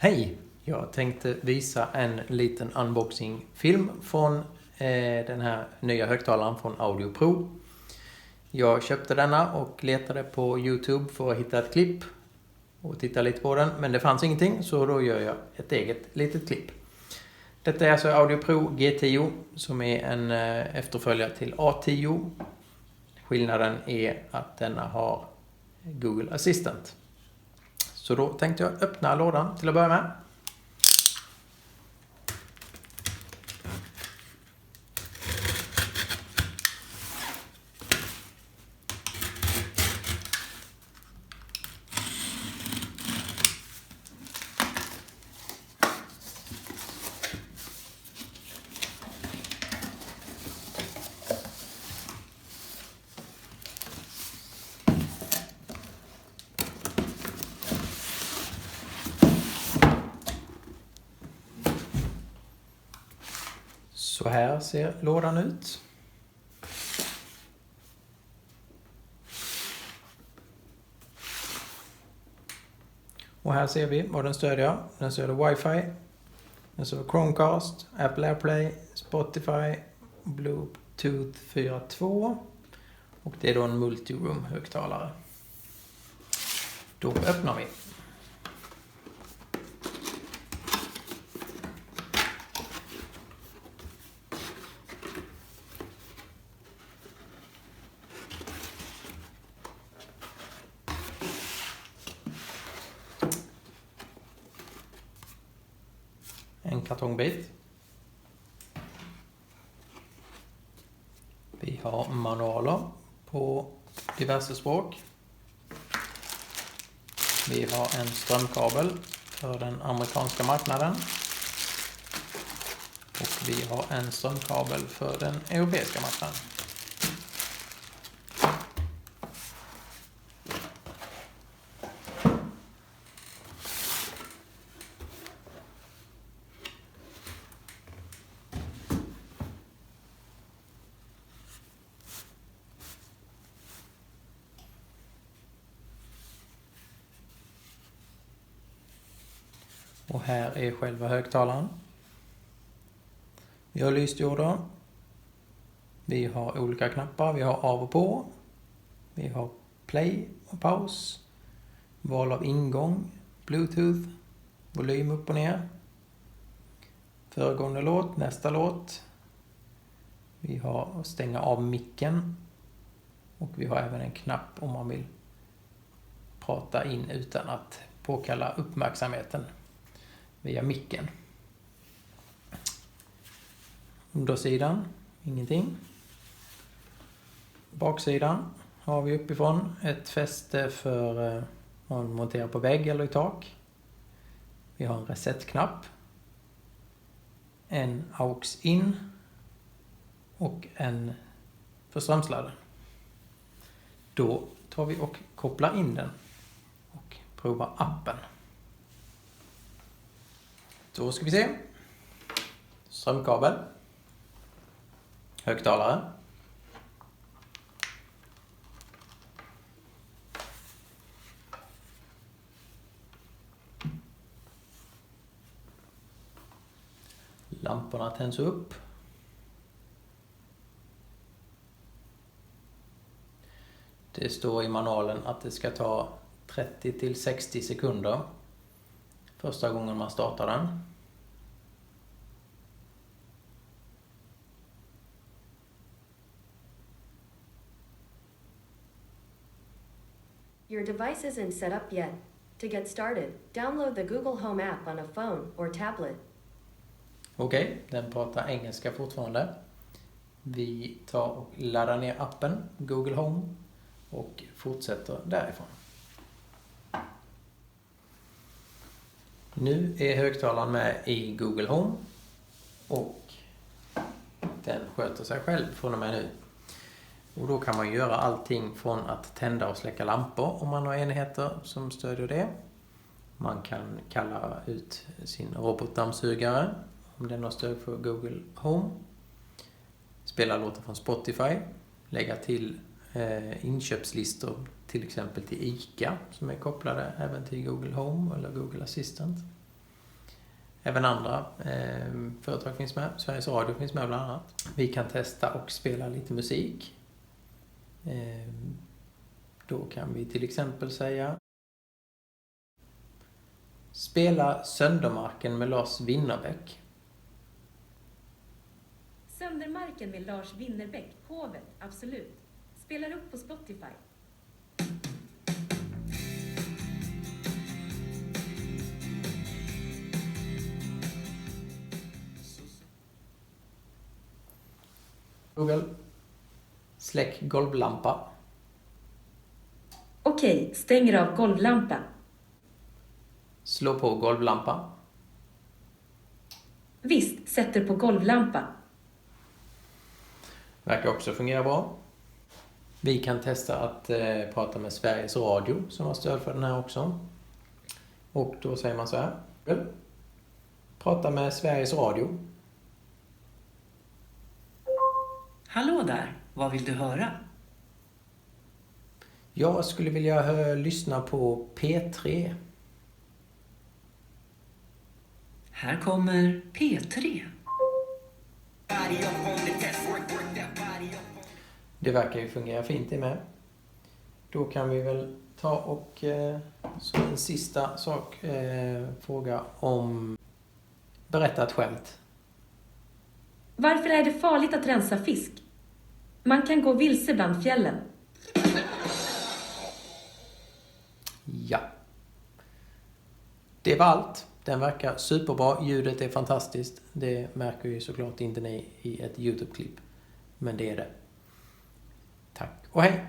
Hej! Jag tänkte visa en liten unboxing-film från den här nya högtalaren från Audio Pro. Jag köpte denna och letade på YouTube för att hitta ett klipp och titta lite på den, men det fanns ingenting, så då gör jag ett eget litet klipp. Detta är alltså Audio Pro G10 som är en efterföljare till A10. Skillnaden är att denna har Google Assistant. Så då tänkte jag öppna lådan till att börja med. Så här ser lådan ut. Och här ser vi vad den stödjer. Den stödjer Wi-Fi, den stödjer Chromecast, Apple AirPlay, Spotify, Bluetooth 4.2 och det är då en multiroom högtalare. Då öppnar vi. En kartongbit. Vi har manualer på diverse språk. Vi har en strömkabel för den amerikanska marknaden. Och vi har en strömkabel för den europeiska marknaden. Och här är själva högtalaren. Vi har lysdioder. Vi har olika knappar. Vi har av och på. Vi har play och paus. Val av ingång. Bluetooth. Volym upp och ner. Föregående låt. Nästa låt. Vi har stänga av micken. Och vi har även en knapp om man vill prata in utan att påkalla uppmärksamheten via micken. Undersidan, ingenting. Baksidan har vi uppifrån ett fäste för att montera på vägg eller i tak. Vi har en reset-knapp. En aux in. Och en för strömsladden. Då tar vi och kopplar in den. Och provar appen. Då ska vi se. Strömkabel. Högtalare. Lamporna tänds upp. Det står i manualen att det ska ta 30 till 60 sekunder första gången man startar den. Your device isn't set up yet. To get started, download the Google Home app on a phone or tablet. Okej, den pratar engelska fortfarande. Vi tar och laddar ner appen Google Home och fortsätter därifrån. Nu är högtalaren med i Google Home och den sköter sig själv från och med nu. Och då kan man göra allting från att tända och släcka lampor om man har enheter som stödjer det. Man kan kalla ut sin robotdammsugare om den har stöd för Google Home. Spela låtar från Spotify. Lägga till inköpslistor till exempel till ICA som är kopplade även till Google Home eller Google Assistant. Även andra företag finns med. Sveriges Radio finns med bland annat. Vi kan testa och spela lite musik. Då kan vi till exempel säga: spela Söndermarken med Lars Winnerbäck. Söndermarken med Lars Winnerbäck, Hovet, absolut. Spelar upp på Spotify. Google. Släck golvlampa. Okej, stänger av golvlampan. Slå på golvlampa. Visst, sätter på golvlampa. Verkar också fungera bra. Vi kan testa att prata med Sveriges Radio som har stöd för den här också. Och då säger man så här: prata med Sveriges Radio. Hallå där, vad vill du höra? Jag skulle vilja lyssna på P3. Här kommer P3. Det verkar ju fungera fint det med. Då kan vi väl ta och som en sista sak fråga om berätta ett skämt. Varför är det farligt att rensa fisk? Man kan gå vilse bland fjällen. Ja. Det var allt. Den verkar superbra. Ljudet är fantastiskt. Det märker ju såklart inte ni i ett YouTube-klipp. Men det är det. Tack och hej!